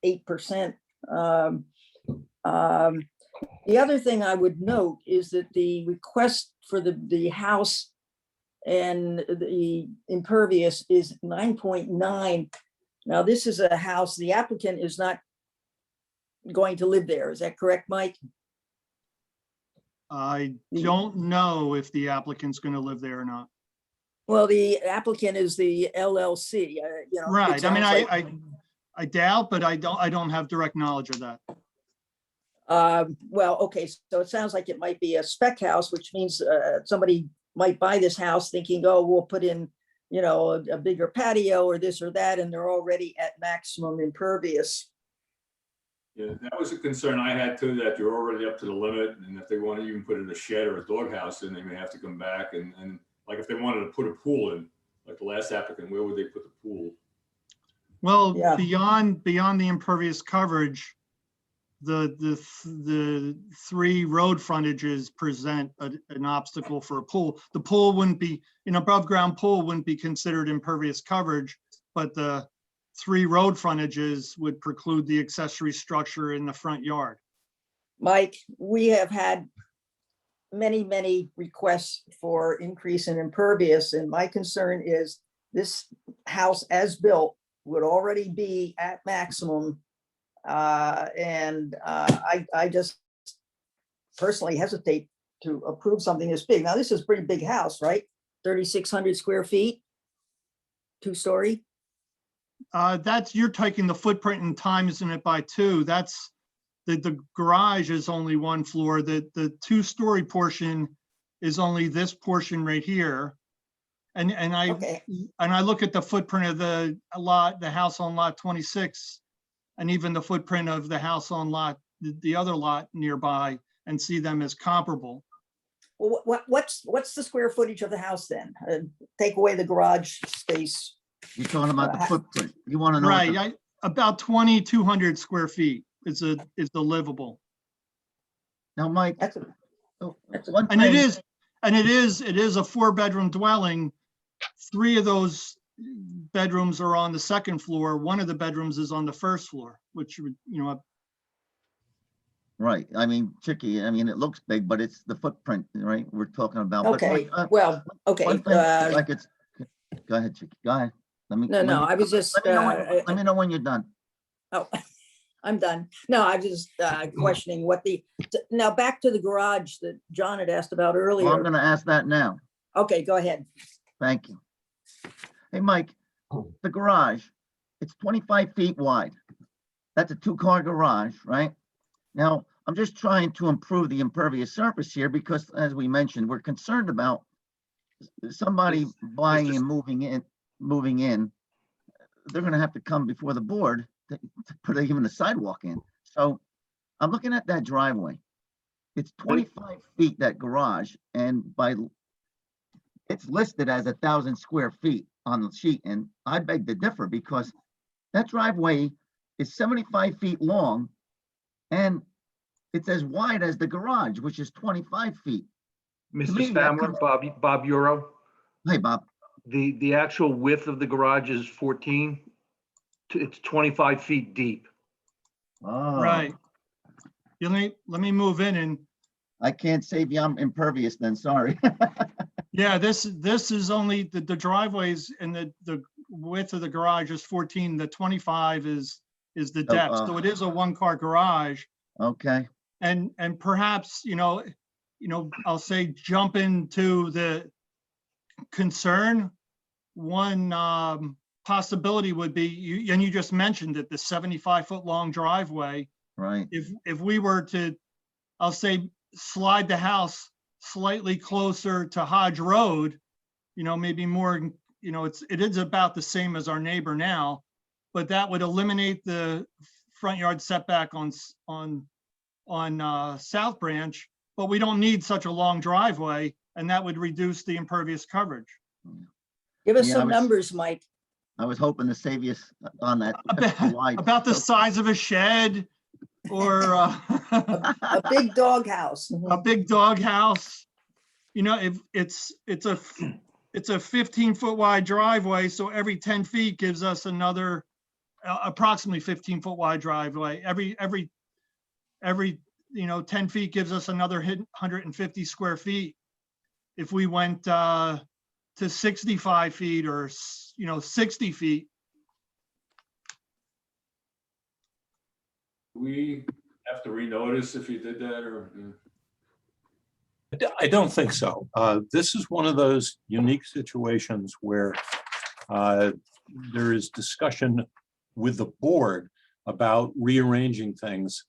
8%. The other thing I would note is that the request for the house and the impervious is 9.9. Now, this is a house, the applicant is not going to live there. Is that correct, Mike? I don't know if the applicant's going to live there or not. Well, the applicant is the LLC, it Right. I mean, sounds like- I doubt, but I don't have direct knowledge of that. Well, okay, so it sounds like it might be a spec house, which means somebody might buy this house thinking, oh, we'll put in, a bigger patio or this or that, and they're already at maximum impervious. Yeah, that was a concern I had too, that you're already up to the limit, and if they want to even put in a shed or a doghouse, then they may have to come back, and like if they wanted to put a pool in, like the last applicant, where would they put the pool? Well, Yeah. beyond the impervious coverage, the 3 road frontages present an obstacle for a pool. The pool wouldn't be, an above ground pool wouldn't be considered impervious coverage, but the 3 road frontages would preclude the accessory structure in the front yard. Mike, we have had many, many requests for increase in impervious, and my concern is this house as built would already be at maximum. I just personally hesitate to approve something this big. Now, this is a pretty big house, right? 3,600 square feet, 2-story. You're taking the footprint and timing it by 2. That's the garage is only 1 floor. The 2-story portion is only this portion right here. And Okay. I look at the footprint of the house on lot 26, and even the footprint of the house on the other lot nearby, and see them as comparable. Well, what's the square footage of the house then? Take away the garage space. You're talking about the footprint. You want to know. what the- Right, about 2,200 square feet is the livable. Now, Mike. That's one And it thing- is a 4-bedroom dwelling. 3 of those bedrooms are on the 2nd floor. 1 of the bedrooms is on the 1st floor, which would, Right, I mean, it looks big, but it's the footprint, right, we're talking about. But, okay. Mike, Well, okay. one thing, like it's, go ahead, Chicky, go ahead. No, I was just, Let me know when you're done. oh, I'm done. No, I'm just questioning now back to the garage that John had asked about Well, I'm earlier. gonna ask that now. Okay, go ahead. Thank you. Hey, Mike, the garage, it's 25 feet wide. That's a 2-car garage, right? Now, I'm just trying to improve the impervious surface here because, as we mentioned, we're concerned about somebody buying and moving in. They're gonna have to come before the board to put even a sidewalk in. So I'm looking at that driveway. It's 25 feet, that garage, and it's listed as 1,000 square feet on the sheet, and I beg to differ because that driveway is 75 feet long and it's as wide as the garage, which is 25 feet. To me, Mr. that Stamler, Bob Euro, Hey, Bob. the actual width of the garage is 14. It's 25 feet deep. Oh, right. Let me move in and, I can't save you. I'm impervious then, sorry. yeah, this is only the driveways, and the width of the garage is 14. The 25 is the depth. So it is a 1-car garage. Okay, And perhaps, I'll say jump into the concern. One possibility would be, and you just mentioned it, the 75-foot long driveway. Right. If we were to, I'll say, slide the house slightly closer to Hodge Road, maybe more, it is about the same as our neighbor now, but that would eliminate the front yard setback on South Branch, but we don't need such a long driveway, and that would reduce the impervious coverage. Give us Yeah, some numbers, Mike. I was hoping to save you on that. About the size of a shed or A big dog house. a big dog house. If it's a 15-foot wide driveway, so every 10 feet gives us another approximately 15-foot wide driveway. Every 10 feet gives us another 150 square feet. If we went to 65 feet or 60 feet. Do we have to renotice if you did that, or? I don't think so. This is one of those unique situations where there is discussion with the board about rearranging things.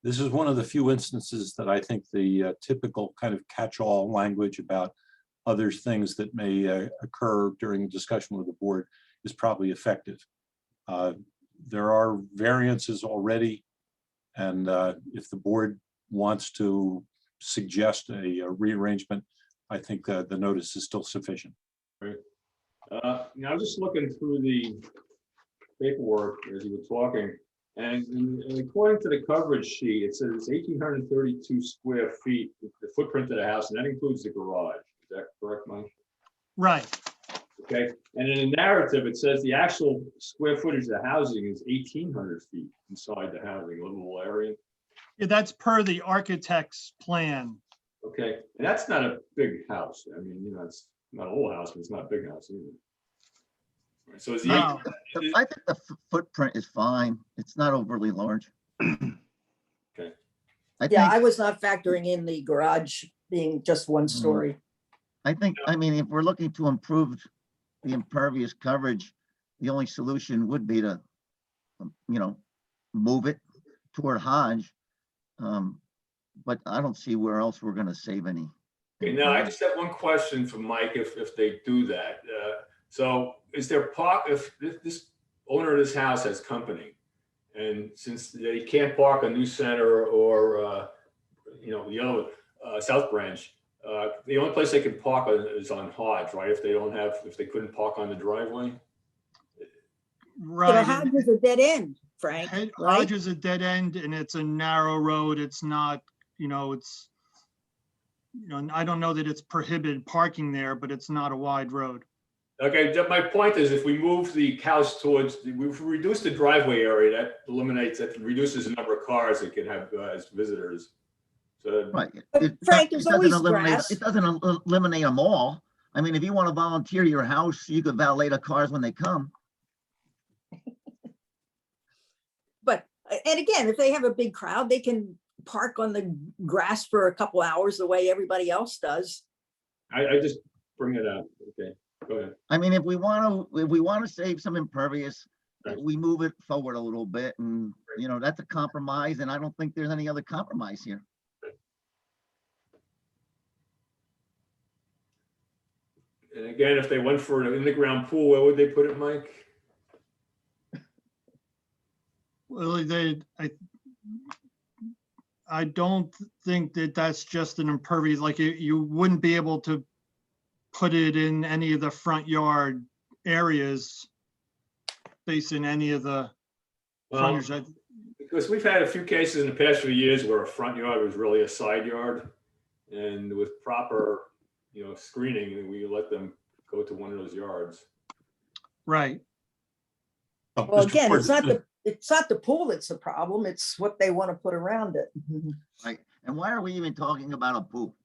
This is one of the few instances that I think the typical kind of catch-all language about other things that may occur during discussion with the board is probably effective. There are variances already, and if the board wants to suggest a rearrangement, I think the notice is still sufficient. Right. Now, just looking through the paperwork as you were talking, and according to the coverage sheet, it says 1,832 square feet, the footprint of the house, and that includes the garage. Is that correct, Mike? Right. Okay, and in the narrative, it says the actual square footage of the housing is 1,800 feet inside the housing, livable area. Yeah, that's per the architect's plan. Okay, and that's not a big house. I mean, it's not a whole house, but it's not a big house either. Right, so is the No. I think the footprint is fine. It's not overly large. Okay. I was not factoring in the garage being just one story. I mean, if we're looking to improve the impervious coverage, the only solution would be to, move it toward Hodge. But I don't see where else we're gonna save any. Okay, now I just have one question for Mike, if they do that. So is there if this owner of this house has company, and since they can't park on New Center or, the other South Branch, the only place they can park is on Hodge, right? If they couldn't park on the driveway? Right. But Hodge is a dead end, Frank, right? Hodge is a dead end, and it's a narrow road. It's not, I don't know that it's prohibited parking there, but it's not a wide road. Okay, my point is, if we move the house towards, we reduce the driveway area, that reduces the number of cars that can have as visitors. So, Right. But Frank, there's always eliminate, grass. it doesn't eliminate them all. I mean, if you want to volunteer your house, you could valet the cars when they come. But, and again, if they have a big crowd, they can park on the grass for a couple hours the way everybody else does. I just bring it up. Okay, go ahead. I mean, if we want to save some impervious, we move it forward a little bit, and that's a compromise, and I don't think there's any other compromise here. And again, if they went for an in-the-ground pool, where would they put it, Mike? Well, I don't think that that's just an impervious, like you wouldn't be able to put it in any of the front yard areas facing any of the front yards. Because we've had a few cases in the past few years where a front yard was really a side yard, and with proper, screening, we let them go to one of those yards. Right. Oh, Well, Mr. again, Ford, it's not the pool that's the problem. It's what they want to put around it. Right. And why are we even talking about a pool?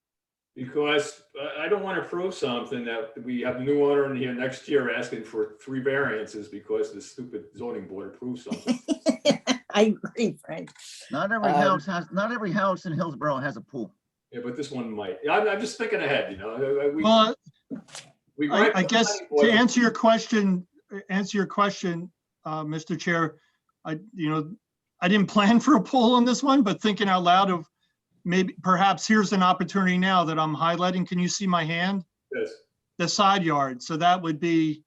Because I don't want to prove something that we have a new owner in here next year asking for 3 variances because the stupid zoning board approved something. I agree, Frank. Not every house in Hillsborough has a pool. Yeah, but this one might. I'm just thinking ahead, Well, I guess to answer your question, Mr. Chair, I didn't plan for a poll on this one, but thinking out loud of maybe perhaps here's an opportunity now that I'm highlighting. Can you see my hand? Yes. The side yard. So that would be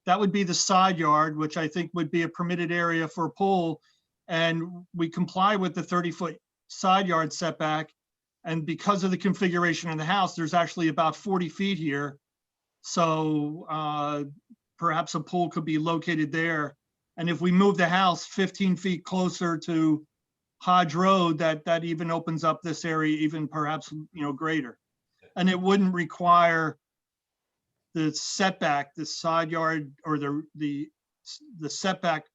the side yard, which I think would be a permitted area for a pool. And we comply with the 30-foot side yard setback. And because of the configuration of the house, there's actually about 40 feet here. So perhaps a pool could be located there. And if we move the house 15 feet closer to Hodge Road, that even opens up this area even perhaps, greater. And it wouldn't require the setback, the side yard or the setback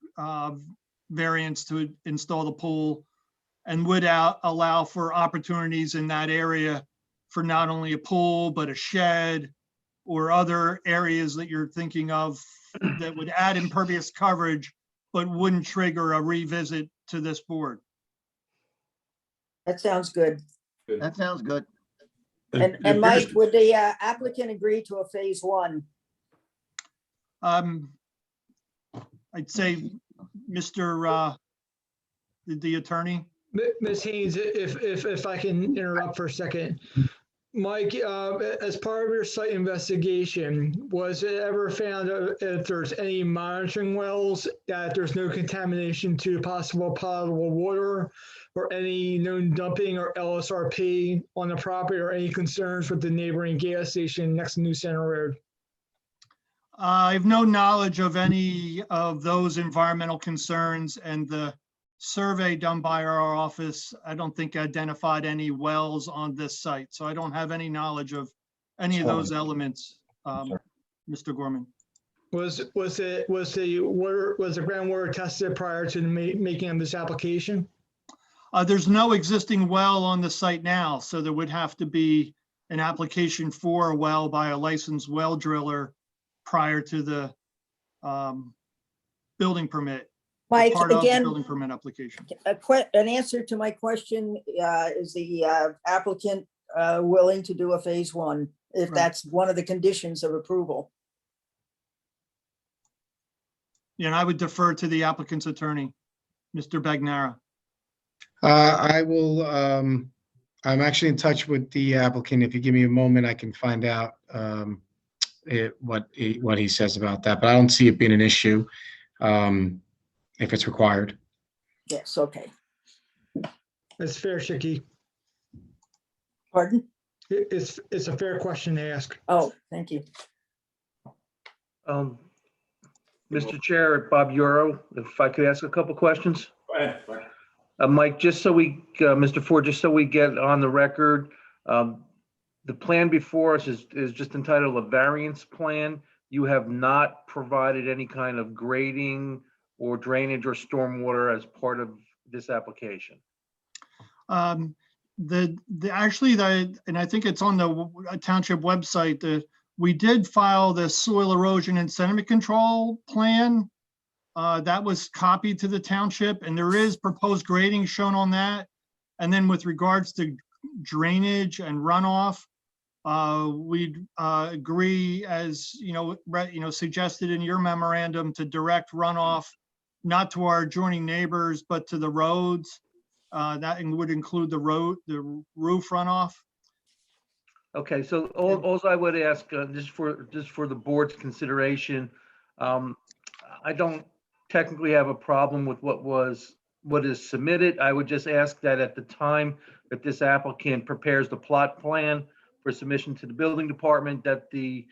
variance to install the pool, and would allow for opportunities in that area for not only a pool, but a shed or other areas that you're thinking of that would add impervious coverage, but wouldn't trigger a revisit to this board. That sounds good. That sounds good. And Mike, would the applicant agree to a phase one? I'd say Mr. The attorney. Ms. Haynes, if I can interrupt for a second. Mike, as part of your site investigation, was it ever found if there's any monitoring wells, that there's no contamination to possible potable water, or any known dumping or LSRP on the property, or any concerns with the neighboring gas station next to New Center Road? I have no knowledge of any of those environmental concerns, and the survey done by our office, I don't think identified any wells on this site. So I don't have any knowledge of any of those elements, Mr. Gorman. Was the groundwater tested prior to the making of this application? There's no existing well on the site now, so there would have to be an application for a well by a licensed well driller prior to the building permit. Mike, Part of the again, building permit application. an answer to my question, is the applicant willing to do a phase one, if Right. that's one of the conditions of approval? Yeah, and I would defer to the applicant's attorney, Mr. Bagnara. I will, I'm actually in touch with the applicant. If you give me a moment, I can find out what he says about that, but I don't see it being an issue if it's required. Yes, okay. It's fair, Shiki. Pardon? It's a fair question to ask. Oh, thank you. Mr. Chair, Bob Euro, if I could ask a couple questions. Go ahead. Mike, just so Mr. Ford, just so we get on the record, the plan before us is just entitled a variance plan. You have not provided any kind of grading or drainage or stormwater as part of this application. And I think it's on the township website, we did file the soil erosion and sediment control plan. That was copied to the township, and there is proposed grading shown on that. And then with regards to drainage and runoff, we'd agree, as suggested in your memorandum, to direct runoff not to our adjoining neighbors, but to the roads. That would include the roof runoff. Okay, so all I would ask, just for the board's consideration, I don't technically have a problem with what is submitted. I would just ask that at the time that this applicant prepares the plot plan for submission to the building department, that the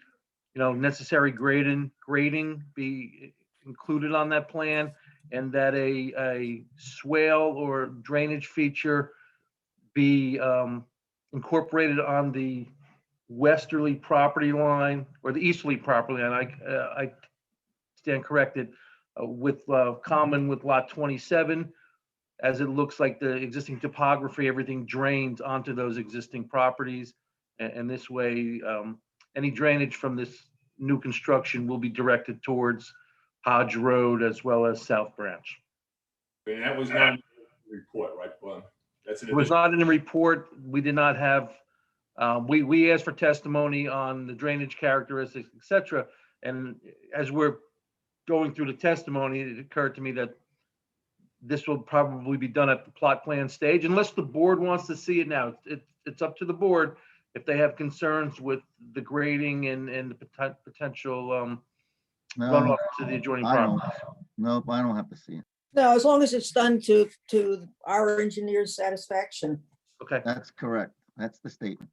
necessary grading be included on that plan, and that a swale or drainage feature be incorporated on the westerly property line, or the easterly property line. I stand corrected, with common with lot 27, as it looks like the existing topography, everything drains onto those existing properties. And this way, any drainage from this new construction will be directed towards Hodge Road as well as South Branch. And that was not in the report, right, Glenn? That's an It was not in the report. We did not have We asked for testimony on the drainage characteristics, et cetera. And as we're going through the testimony, it occurred to me that this will probably be done at the plot plan stage, unless the board wants to see it now. It's up to the board if they have concerns with the grading and the potential No, runoff to the adjoining I don't. properties. Nope, I don't have to see it. No, as long as it's done to our engineer's satisfaction. Okay. That's correct. That's the statement.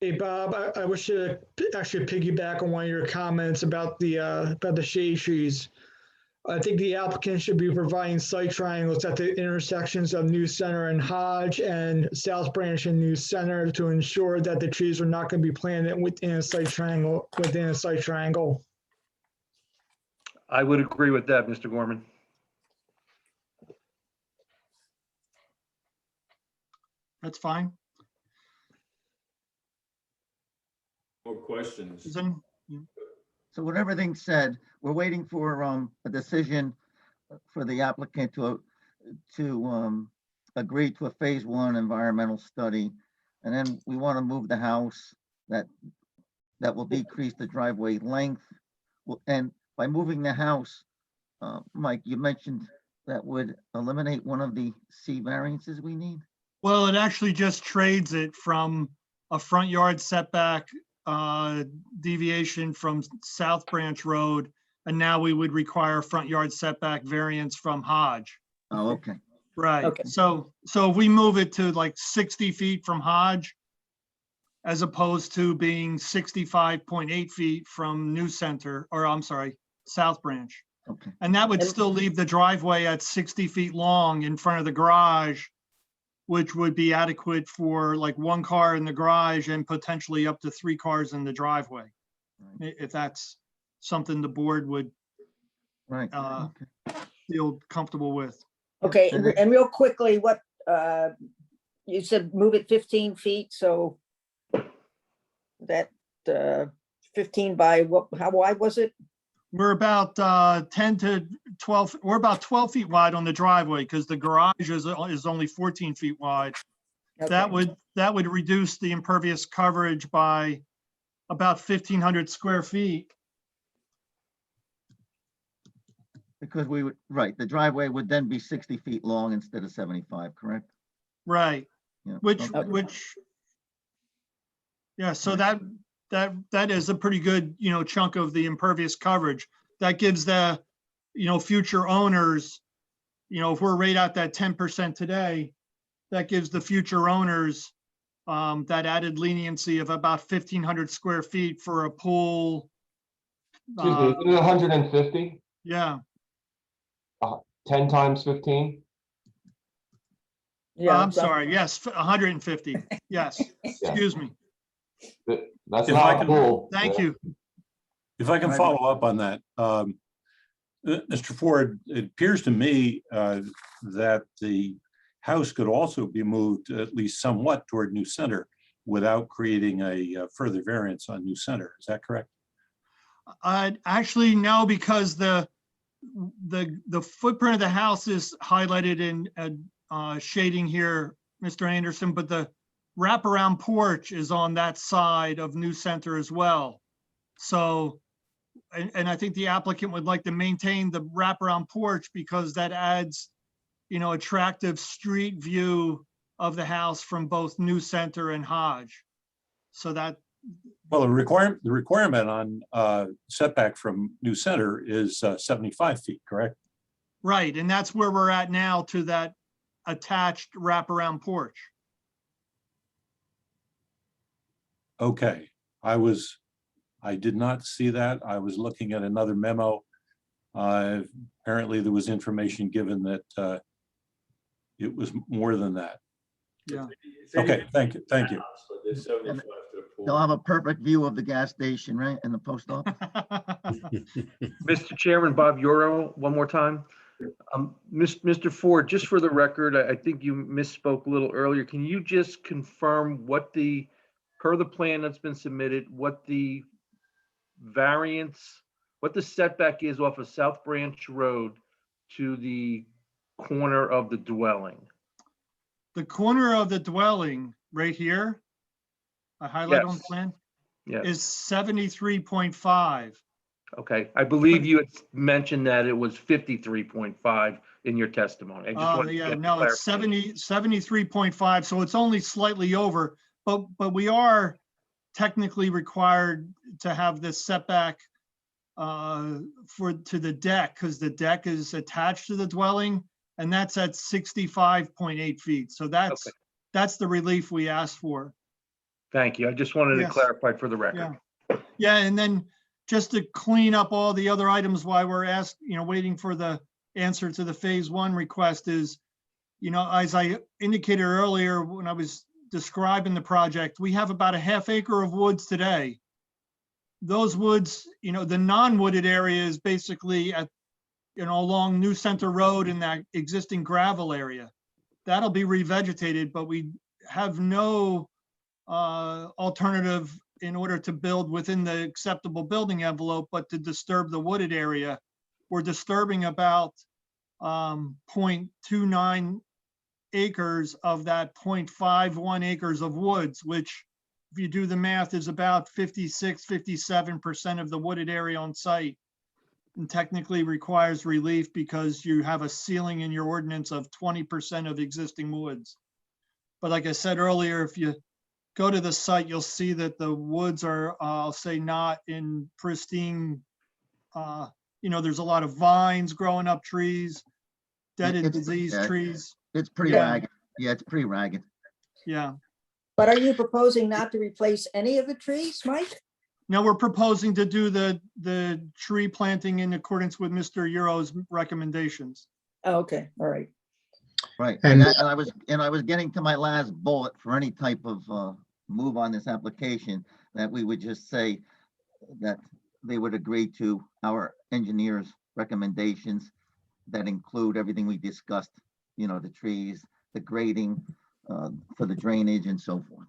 Hey, Bob, I wish to actually piggyback on one of your comments about the shade trees. I think the applicant should be providing site triangles at the intersections of New Center and Hodge and South Branch and New Center to ensure that the trees are not going to be planted within a site triangle, I would agree with that, Mr. Gorman. That's fine. More questions? Isn't- So with everything said, we're waiting for a decision for the applicant to agree to a phase 1 environmental study. And then we want to move the house that will decrease the driveway length. And by moving the house, Mike, you mentioned that would eliminate one of the C variances we need. Well, it actually just trades it from a front yard setback deviation from South Branch Road, and now we would require a front yard setback variance from Hodge. Oh, okay. Right. Okay. So if we move it to like 60 feet from Hodge, as opposed to being 65.8 feet from New Center, or I'm sorry, South Branch. Okay. And that would And- still leave the driveway at 60 feet long in front of the garage, which would be adequate for like one car in the garage and potentially up to 3 cars in the driveway. Right. If that's something the board would Right. okay. Okay. feel comfortable with. Okay, And then- and real quickly, what, you said move it 15 feet, so that 15 by what, how wide was it? We're about 10 to 12, we're about 12 feet wide on the driveway because the garage is only 14 feet wide. That Okay. would reduce the impervious coverage by about 1,500 square feet. Because we would, right, the driveway would then be 60 feet long instead of 75, correct? Right, Yeah. which, Okay. yeah, so that is a pretty good, chunk of the impervious coverage. That gives the, future owners, if we're right at that 10% today, that gives the future owners that added leniency of about 1,500 square feet for a pool. Excuse me, is it 150? Yeah, 10 times 15? Yeah, I'm sorry, yes, 150, yes, excuse me, That's If I not can- cool. thank you. If I can Right. follow up on that, Mr. Ford, it appears to me that the house could also be moved at least somewhat toward New Center without creating a further variance on New Center. Is that correct? Actually, no, because the footprint of the house is highlighted in shading here, Mr. Anderson, but the wraparound porch is on that side of New Center as well. So, and I think the applicant would like to maintain the wraparound porch because that adds, attractive street view of the house from both New Center and Hodge. So that, Well, the requirement on setback from New Center is 75 feet, correct? right, and that's where we're at now to that attached wraparound porch. Okay, I did not see that. I was looking at another memo. Apparently there was information given that it was more than that. Yeah. Okay, thank you. So there's 75 to the pool. They'll have a perfect view of the gas station, right, and the post office. Mr. Chairman, Bob Euro, one more time. Mr. Ford, just for the record, I think you misspoke a little earlier. Can you just confirm what per the plan that's been submitted, what the variance, what the setback is off of South Branch Road to the corner of the dwelling? The corner of the dwelling right here, I highlight on the Yes. plan, Yes. is 73.5. Okay. I believe you had mentioned that it was 53.5 in your testimony. I just Oh, wanted to yeah, get no, it's clarification. 73.5, so it's only slightly over, but we are technically required to have this setback to the deck, because the deck is attached to the dwelling, and that's at 65.8 feet. So that's the relief we asked for. Thank you. I just wanted to Yes. clarify for the record. Yeah, and then just to clean up all the other items while we're waiting for the answer to the phase 1 request is, as I indicated earlier when I was describing the project, we have about a ½ acre of woods today. Those woods, the non-wooded area is basically at, along New Center Road in that existing gravel area. That'll be revegetated, but we have no alternative in order to build within the acceptable building envelope, but to disturb the wooded area. We're disturbing about 0.29 acres of that 0.51 acres of woods, which, if you do the math, is about 57% of the wooded area on site, and technically requires relief because you have a ceiling in your ordinance of 20% of existing woods. But like I said earlier, if you go to the site, you'll see that the woods are, I'll say, not in pristine, there's a lot of vines growing up, trees, dead and diseased trees. It's pretty Yeah. ragged. Yeah, it's pretty ragged. Yeah. But are you proposing not to replace any of the trees, Mike? Now we're proposing to do the tree planting in accordance with Mr. Euro's recommendations. Oh, okay, all right. Right, And- and I was getting to my last bullet for any type of move on this application, that we would just say that they would agree to our engineer's recommendations that include everything we discussed, the trees, the grading for the drainage and so forth.